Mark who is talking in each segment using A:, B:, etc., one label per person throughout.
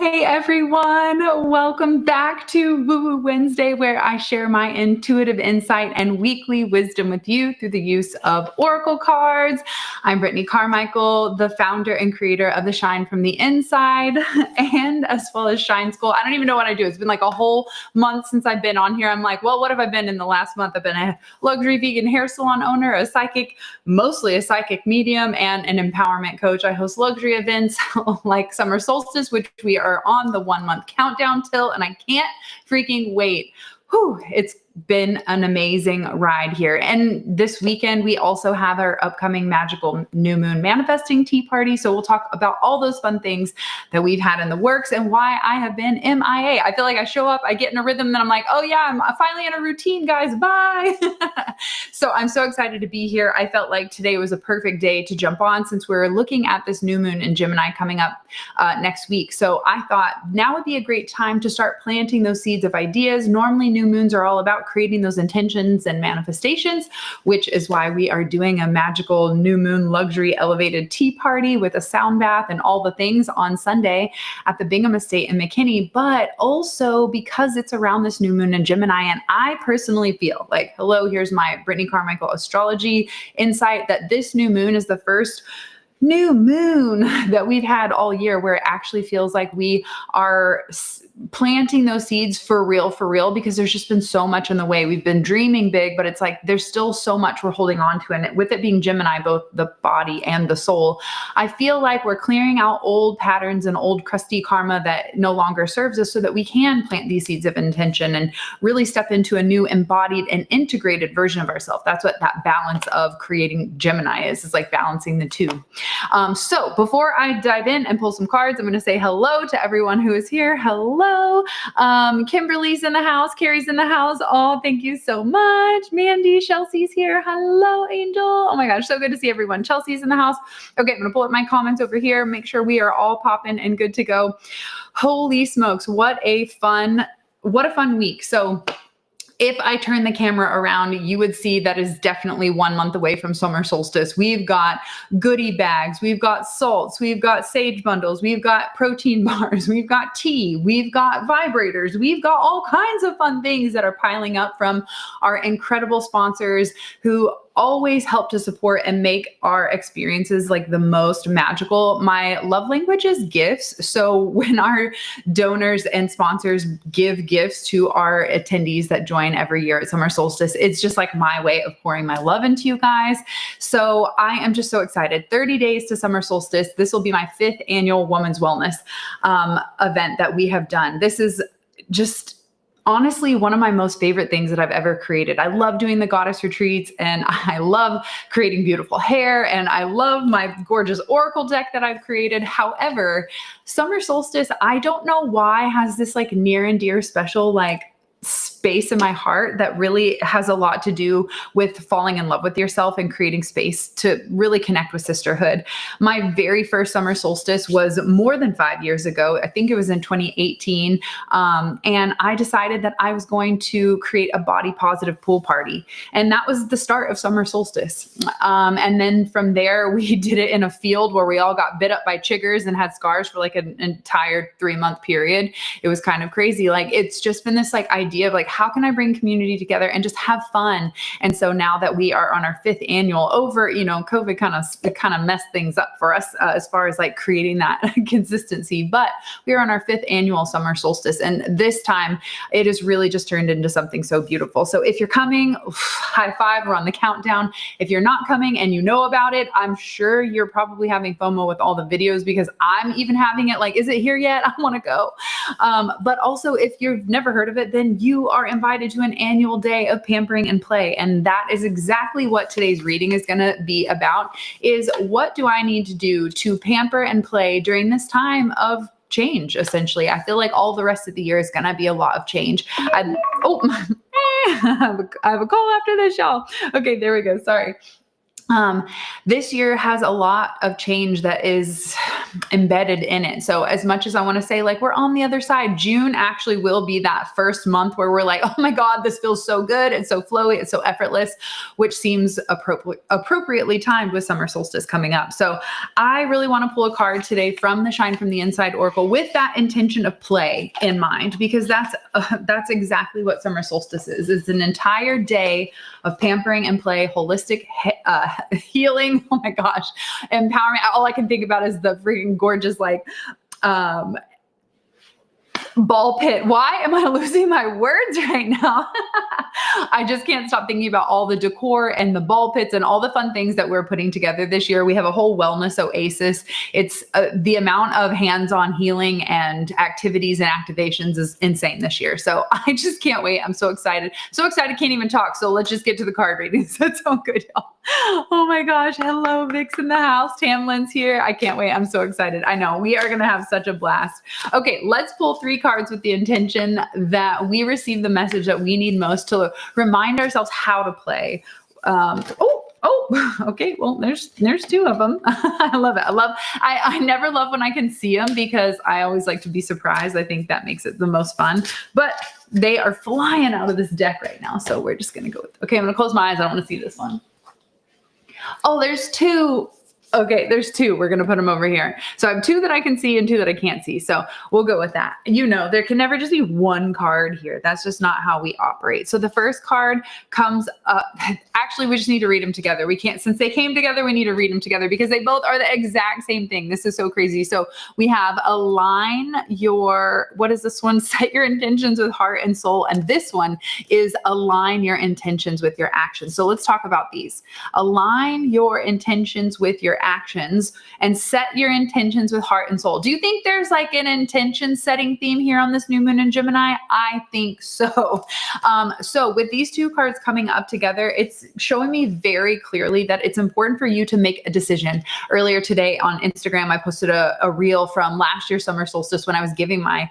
A: Hey everyone, welcome back to Woo Woo Wednesday, where I share my intuitive insight and weekly wisdom with you through the use of oracle cards. I'm Brittney Carmichael, the founder and creator of the Shine from the Inside, and as well as Shine School. I don't even know what I do. It's been like a whole month since I've been on here. I'm like, well, what have I been in the last month? I've been a luxury vegan hair salon owner, a psychic, mostly a psychic medium, and an empowerment coach. I host luxury events like Summer Solstice, which we are on the 1 month countdown till, and I can't freaking wait. Whew, it's been an amazing ride here. And this weekend, we also have our upcoming magical new moon manifesting tea party. So we'll talk about all those fun things that we've had in the works and why I have been MIA. I feel like I show up, I get in a rhythm, and then I'm like, oh yeah, I'm finally in a routine, guys, bye. So I'm so excited to be here. I felt like today was a perfect day to jump on since we're looking at this new moon in Gemini coming up next week. So I thought now would be a great time to start planting those seeds of ideas. Normally new moons are all about creating those intentions and manifestations, which is why we are doing a magical new moon luxury elevated tea party with a sound bath and all the things on Sunday at the Bingham Estate in McKinney, but also because it's around this new moon in Gemini. And I personally feel like, hello, here's my Brittney Carmichael astrology insight, that this new moon is the first new moon that we've had all year where it actually feels like we are planting those seeds for real, because there's just been so much in the way. We've been dreaming big, but it's like there's still so much we're holding on to. And with it being Gemini, both the body and the soul, I feel like we're clearing out old patterns and old crusty karma that no longer serves us so that we can plant these seeds of intention and really step into a new embodied and integrated version of ourselves. That's what that balance of creating Gemini is. It's like balancing the two. So before I dive in and pull some cards, I'm going to say hello to everyone who is here. Hello. Kimberly's in the house. Carrie's in the house. Oh, thank you so much. Mandy, Chelsea's here. Hello, Angel. Oh my gosh, so good to see everyone. Chelsea's in the house. Okay, I'm going to pull up my comments over here. Make sure we are all popping and good to go. Holy smokes. What a fun week. So if I turn the camera around, you would see that is definitely 1 month away from summer solstice. We've got goodie bags, we've got salts, we've got sage bundles, we've got protein bars, we've got tea, we've got vibrators, we've got all kinds of fun things that are piling up from our incredible sponsors who always help to support and make our experiences like the most magical. My love language is gifts. So when our donors and sponsors give gifts to our attendees that join every year at summer solstice, it's just like my way of pouring my love into you guys. So I am just so excited. 30 days to summer solstice. This will be my 5th annual Women's Wellness event that we have done. This is just honestly one of my most favorite things that I've ever created. I love doing the goddess retreats, and I love creating beautiful hair, and I love my gorgeous oracle deck that I've created. However, summer solstice, I don't know why, has this like near and dear special like space in my heart that really has a lot to do with falling in love with yourself and creating space to really connect with sisterhood. My very first summer solstice was more than 5 years ago. I think it was in 2018. And I decided that I was going to create a body positive pool party. And that was the start of summer solstice. And then from there, we did it in a field where we all got bit up by chiggers and had scars for like an entire 3-month period. It was kind of crazy. Like, it's just been this like idea of like, how can I bring community together and just have fun? And so now that we are on our 5th annual, over, COVID kind of messed things up for us as far as like creating that consistency, but we are on our 5th annual summer solstice. And this time it has really just turned into something so beautiful. So if you're coming, high five, we're on the countdown. If you're not coming and you know about it, I'm sure you're probably having FOMO with all the videos, because I'm even having it like, is it here yet? I want to go. But also if you've never heard of it, then you are invited to an annual day of pampering and play. And that is exactly what today's reading is going to be about, is what do I need to do to pamper and play during this time of change? Essentially, I feel like all the rest of the year is going to be a lot of change. I have a call after this, y'all. Okay, there we go. Sorry. This year has a lot of change that is embedded in it. So as much as I want to say like we're on the other side, June actually will be that first month where we're like, oh my God, this feels so good. It's so flowy. It's so effortless, which seems appropriately timed with summer solstice coming up. So I really want to pull a card today from the Shine from the Inside Oracle with that intention of play in mind, because that's exactly what summer solstice is. It's an entire day of pampering and play, holistic healing. Oh my gosh, empowerment. All I can think about is the freaking gorgeous, like, ball pit. Why am I losing my words right now? I just can't stop thinking about all the decor and the ball pits and all the fun things that we're putting together this year. We have a whole wellness oasis. It's the amount of hands-on healing and activities and activations is insane this year. So I just can't wait. I'm so excited. So excited, can't even talk. So let's just get to the card readings. That's so good, y'all. Oh my gosh. Hello, Vix in the house. Tamlin's here. I can't wait. I'm so excited. I know we are going to have such a blast. Okay, let's pull 3 cards with the intention that we receive the message that we need most to remind ourselves how to play. Okay. Well, there's 2 of them. I love it. I never love when I can see them because I always like to be surprised. I think that makes it the most fun, but they are flying out of this deck right now. So we're just going to go with, okay, I'm going to close my eyes. I don't want to see this one. Oh, there's 2. Okay, there's 2. We're going to put them over here. So I have 2 that I can see and 2 that I can't see. So we'll go with that. You know, there can never just be one card here. That's just not how we operate. So the first card comes up. Actually, we just need to read them together. We can't, since they came together, we need to read them together because they both are the exact same thing. This is so crazy. So we have align your, what is this one? Set your intentions with heart and soul. And this one is align your intentions with your actions. So let's talk about these. Align your intentions with your actions and set your intentions with heart and soul. Do you think there's like an intention setting theme here on this new moon in Gemini? I think so. So with these 2 cards coming up together, it's showing me very clearly that it's important for you to make a decision. Earlier today on Instagram, I posted a reel from last year's summer solstice when I was giving my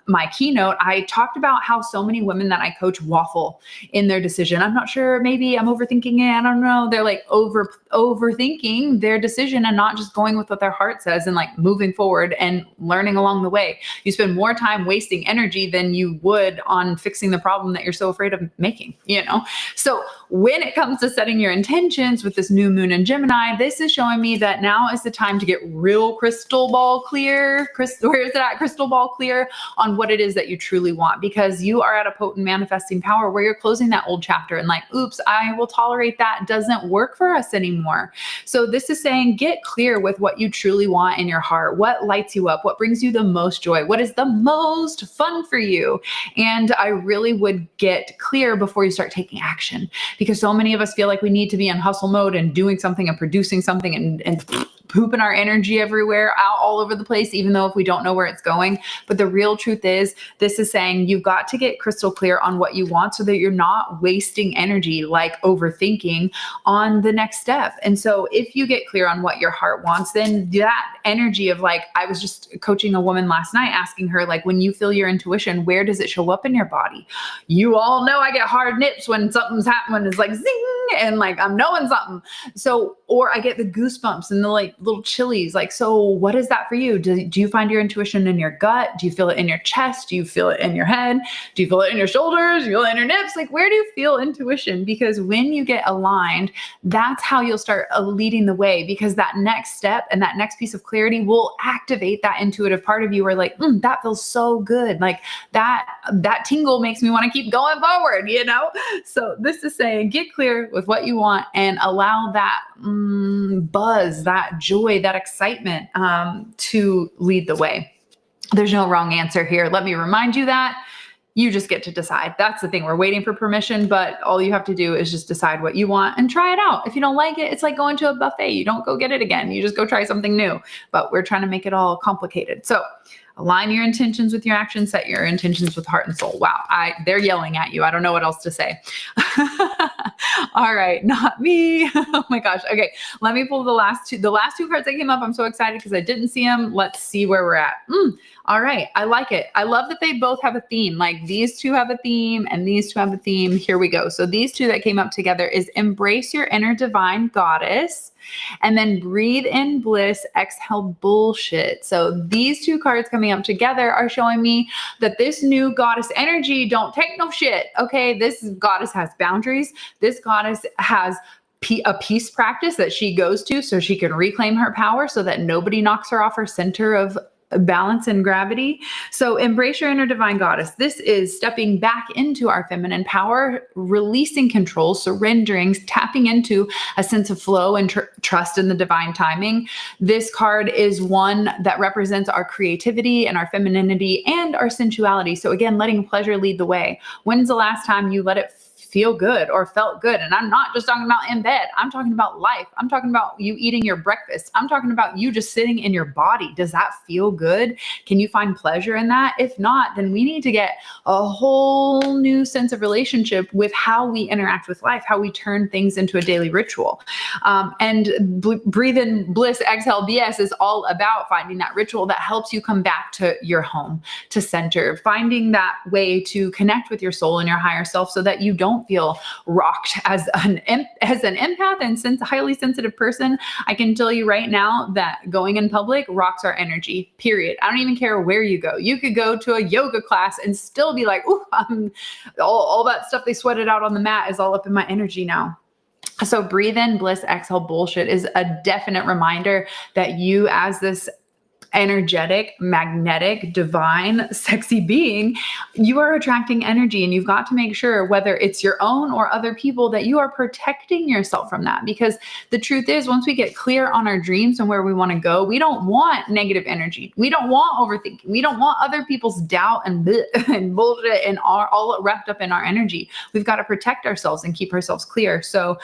A: my keynote. I talked about how so many women that I coach waffle in their decision. I'm not sure, maybe I'm overthinking it. I don't know. They're like overthinking their decision and not just going with what their heart says and like moving forward and learning along the way. You spend more time wasting energy than you would on fixing the problem that you're so afraid of making, you know? So when it comes to setting your intentions with this new moon in Gemini, this is showing me that now is the time to get real crystal ball clear. Where is it at? Crystal ball clear on what it is that you truly want, because you are at a potent manifesting power where you're closing that old chapter and like, oops, I will tolerate that. It doesn't work for us anymore. So this is saying, get clear with what you truly want in your heart. What lights you up? What brings you the most joy? What is the most fun for you? And I really would get clear before you start taking action, because so many of us feel like we need to be in hustle mode and doing something and producing something and pooping our energy everywhere, out all over the place, even though if we don't know where it's going. But the real truth is, this is saying you've got to get crystal clear on what you want so that you're not wasting energy, like overthinking on the next step. And so if you get clear on what your heart wants, then that energy of like, I was just coaching a woman last night, asking her, like, when you feel your intuition, where does it show up in your body? You all know I get hard nips when something's happening. It's like zing, and like I'm knowing something. So, or I get the goosebumps and the like little chillies. Like, so what is that for you? Do you find your intuition in your gut? Do you feel it in your chest? Do you feel it in your head? Do you feel it in your shoulders? Do you feel it in your nips? Like, where do you feel intuition? Because when you get aligned, that's how you'll start leading the way, because that next step and that next piece of clarity will activate that intuitive part of you where like, that feels so good. Like that tingle makes me want to keep going forward, you know? So this is saying, get clear with what you want and allow that buzz, that joy, that excitement to lead the way. There's no wrong answer here. Let me remind you that you just get to decide. That's the thing. We're waiting for permission, but all you have to do is just decide what you want and try it out. If you don't like it, it's like going to a buffet. You don't go get it again. You just go try something new, but we're trying to make it all complicated. So align your intentions with your actions, set your intentions with heart and soul. Wow. They're yelling at you. I don't know what else to say. All right. Not me. Oh my gosh. Okay. Let me pull the last two cards that came up. I'm so excited because I didn't see them. Let's see where we're at. All right. I like it. I love that they both have a theme, like These two have a theme and these two have a theme. Here we go. So these two that came up together is embrace your inner divine goddess, and then breathe in bliss, exhale bullshit. So these two cards coming up together are showing me that this new goddess energy don't take no shit. Okay. This goddess has boundaries. This goddess has a peace practice that she goes to so she can reclaim her power so that nobody knocks her off her center of balance and gravity. So embrace your inner divine goddess. This is stepping back into our feminine power, releasing control, surrendering, tapping into a sense of flow and trust in the divine timing. This card is one that represents our creativity and our femininity and our sensuality. So again, letting pleasure lead the way. When's the last time you let it feel good or felt good? And I'm not just talking about in bed. I'm talking about life. I'm talking about you eating your breakfast. I'm talking about you just sitting in your body. Does that feel good? Can you find pleasure in that? If not, then we need to get a whole new sense of relationship with how we interact with life, how we turn things into a daily ritual. And breathe in bliss, exhale BS is all about finding that ritual that helps you come back to your home, to center, finding that way to connect with your soul and your higher self so that you don't feel rocked as an empath and highly sensitive person. I can tell you right now that going in public rocks our energy, period. I don't even care where you go. You could go to a yoga class and still be like, ooh, all that stuff they sweated out on the mat is all up in my energy now. So breathe in bliss, exhale bullshit is a definite reminder that you, as this energetic, magnetic, divine, sexy being, you are attracting energy, and you've got to make sure, whether it's your own or other people, that you are protecting yourself from that. Because the truth is, once we get clear on our dreams and where we want to go, we don't want negative energy. We don't want overthinking. We don't want other people's doubt and bullshit and all wrapped up in our energy. We've got to protect ourselves and keep ourselves clear. So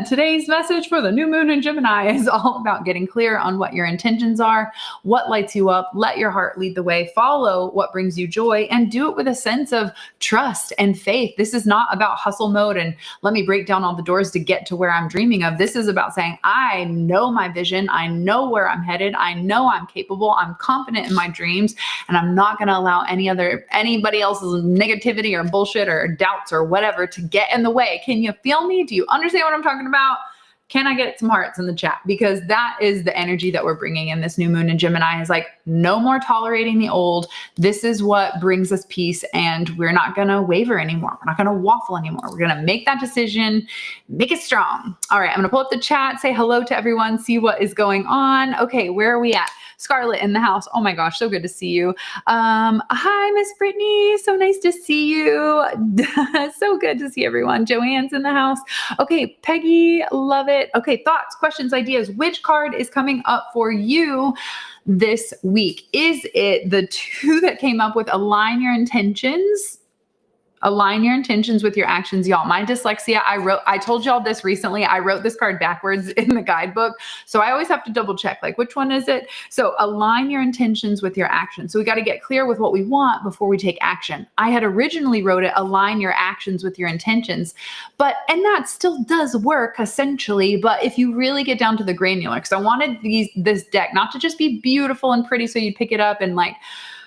A: today's message for the new moon in Gemini is all about getting clear on what your intentions are, what lights you up, let your heart lead the way, follow what brings you joy, and do it with a sense of trust and faith. This is not about hustle mode and let me break down all the doors to get to where I'm dreaming of. This is about saying, I know my vision. I know where I'm headed. I know I'm capable. I'm confident in my dreams, and I'm not going to allow anybody else's negativity or bullshit or doubts or whatever to get in the way. Can you feel me? Do you understand what I'm talking about? Can I get some hearts in the chat? Because that is the energy that we're bringing in this new moon in Gemini, is like, no more tolerating the old. This is what brings us peace, and we're not going to waver anymore. We're not going to waffle anymore. We're going to make that decision, make it strong. All right, I'm going to pull up the chat, say hello to everyone, see what is going on. Okay, where are we at? Scarlett in the house. Oh my gosh, so good to see you. Hi, Miss Brittney. So nice to see you. So good to see everyone. Joanne's in the house. Okay, Peggy, love it. Okay, thoughts, questions, ideas. Which card is coming up for you this week? Is it the two that came up with align your intentions? Align your intentions with your actions, y'all. My dyslexia, I told y'all this recently. I wrote this card backwards in the guidebook. So I always have to double check, like, which one is it? So align your intentions with your actions. So we got to get clear with what we want before we take action. I had originally wrote it, align your actions with your intentions, and that still does work essentially. But if you really get down to the granular, because I wanted this deck not to just be beautiful and pretty so you pick it up and like,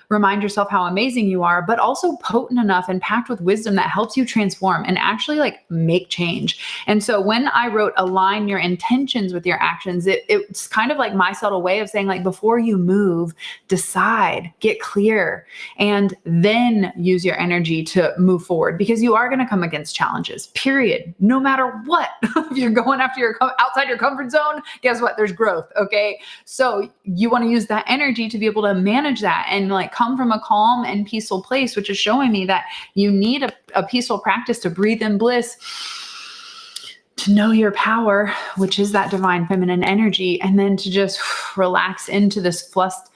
A: remind yourself how amazing you are, but also potent enough and packed with wisdom that helps you transform and actually like make change. And so when I wrote align your intentions with your actions, it's kind of like my subtle way of saying, like, before you move, decide, get clear, and then use your energy to move forward, because you are going to come against challenges, period. No matter what. If you're going after outside your comfort zone, guess what? There's growth. Okay. So you want to use that energy to be able to manage that and like come from a calm and peaceful place, which is showing me that you need a peaceful practice to breathe in bliss, to know your power, which is that divine feminine energy, and then to just relax into this flust.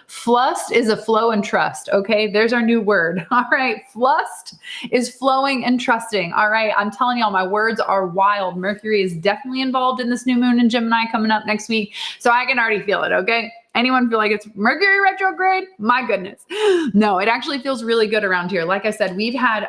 A: Flust is a flow and trust. Okay. There's our new word. All right. Flust is flowing and trusting. All right. I'm telling y'all, my words are wild. Mercury is definitely involved in this new moon in Gemini coming up next week. So I can already feel it. Okay. Anyone feel like it's Mercury retrograde? My goodness. No, it actually feels really good around here. Like I said, we've had,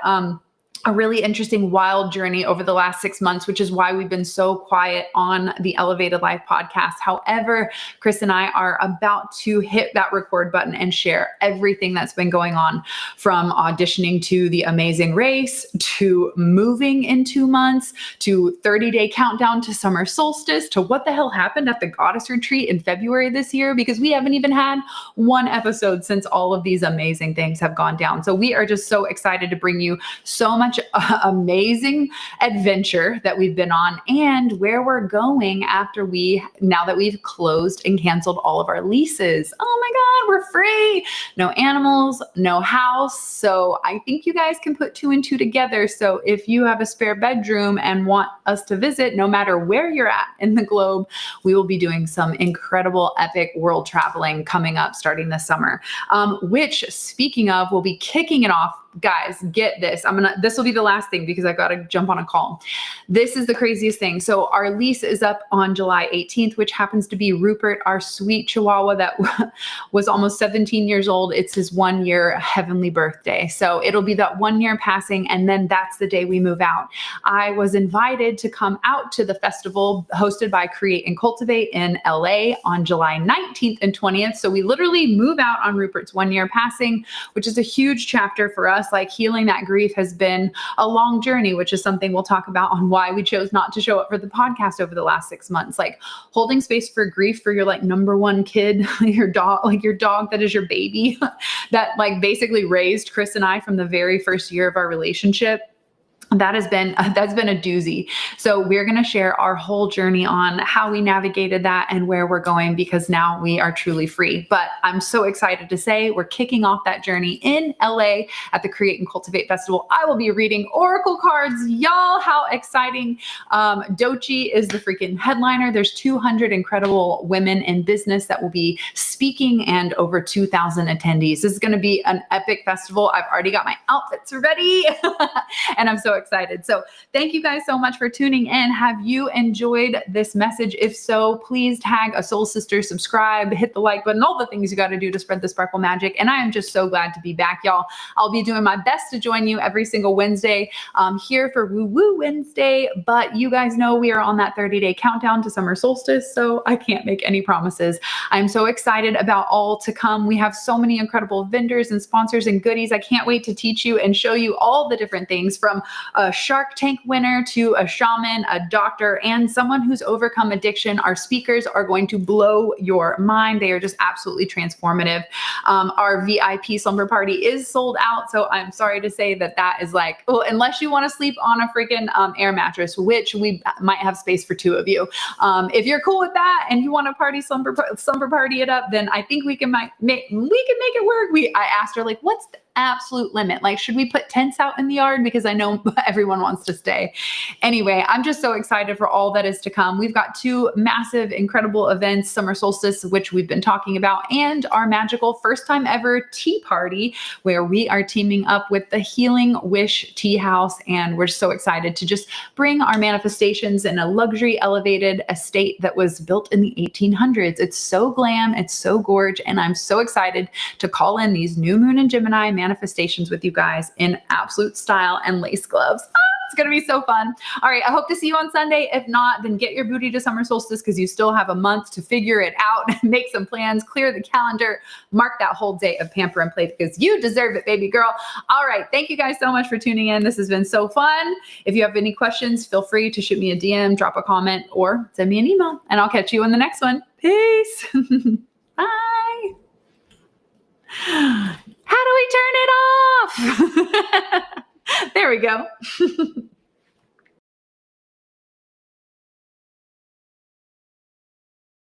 A: a really interesting, wild journey over the last 6 months, which is why we've been so quiet on the Elevated Life podcast. However, Chris and I are about to hit that record button and share everything that's been going on, from auditioning to the amazing race, to moving in 2 months, to 30-day countdown to summer solstice, to what the hell happened at the goddess retreat in February this year, because we haven't even had one episode since all of these amazing things have gone down. So we are just so excited to bring you so much amazing adventure that we've been on, and where we're going now that we've closed and canceled all of our leases. Oh my God, we're free. No animals, no house. So I think you guys can put 2 and 2 together. So if you have a spare bedroom and want us to visit, no matter where you're at in the globe, we will be doing some incredible, epic world traveling coming up starting this summer. Which, speaking of, we'll be kicking it off. Guys, get this. This will be the last thing because I've got to jump on a call. This is the craziest thing. So our lease is up on July 18th, which happens to be Rupert, our sweet Chihuahua that was almost 17 years old. It's his 1-year heavenly birthday. So it'll be that 1 year passing, and then that's the day we move out. I was invited to come out to the festival hosted by Create and Cultivate in LA on July 19th and 20th. So we literally move out on Rupert's 1 year passing, which is a huge chapter for us. Like, healing that grief has been a long journey, which is something we'll talk about on why we chose not to show up for the podcast over the last 6 months. Like, holding space for grief for your number one kid, your dog that is your baby, that basically raised Chris and I from the very first year of our relationship. That's been a doozy. So we're going to share our whole journey on how we navigated that and where we're going, because now we are truly free. But I'm so excited to say we're kicking off that journey in LA at the Create and Cultivate Festival. I will be reading oracle cards. Y'all, how exciting. Dochi is the freaking headliner. There's 200 incredible women in business that will be speaking and over 2,000 attendees. This is going to be an epic festival. I've already got my outfits ready and I'm so excited. So thank you guys so much for tuning in. Have you enjoyed this message? If so, please tag a soul sister, subscribe, hit the like button, all the things you got to do to spread the sparkle magic. And I am just so glad to be back, y'all. I'll be doing my best to join you every single Wednesday here for Woo Woo Wednesday. But you guys know we are on that 30-day countdown to summer solstice, so I can't make any promises. I'm so excited about all to come. We have so many incredible vendors and sponsors and goodies. I can't wait to teach you and show you all the different things, from a Shark Tank winner to a shaman, a doctor, and someone who's overcome addiction. Our speakers are going to blow your mind. They are just absolutely transformative. Our VIP slumber party is sold out, so I'm sorry to say that is unless you want to sleep on a freaking air mattress, which we might have space for 2 of you. If you're cool with that and you want to party slumber party it up, then I think we can make it work. I asked her, what's the absolute limit? Should we put tents out in the yard? Because I know everyone wants to stay. Anyway, I'm just so excited for all that is to come. We've got 2 massive, incredible events, Summer Solstice, which we've been talking about, and our magical first time ever tea party, where we are teaming up with the Healing Wish Tea House. And we're so excited to just bring our manifestations in a luxury elevated estate that was built in the 1800s. It's so glam, it's so gorge, and I'm so excited to call in these new moon and Gemini manifestations with you guys in absolute style and lace gloves. It's going to be so fun. All right. I hope to see you on Sunday. If not, then get your booty to summer solstice, because you still have a month to figure it out, make some plans, clear the calendar, mark that whole day of pamper and play, because you deserve it, baby girl. All right. Thank you guys so much for tuning in. This has been so fun. If you have any questions, feel free to shoot me a DM, drop a comment, or send me an email, and I'll catch you in the next one. Peace. Bye. How do we turn it off? There we go.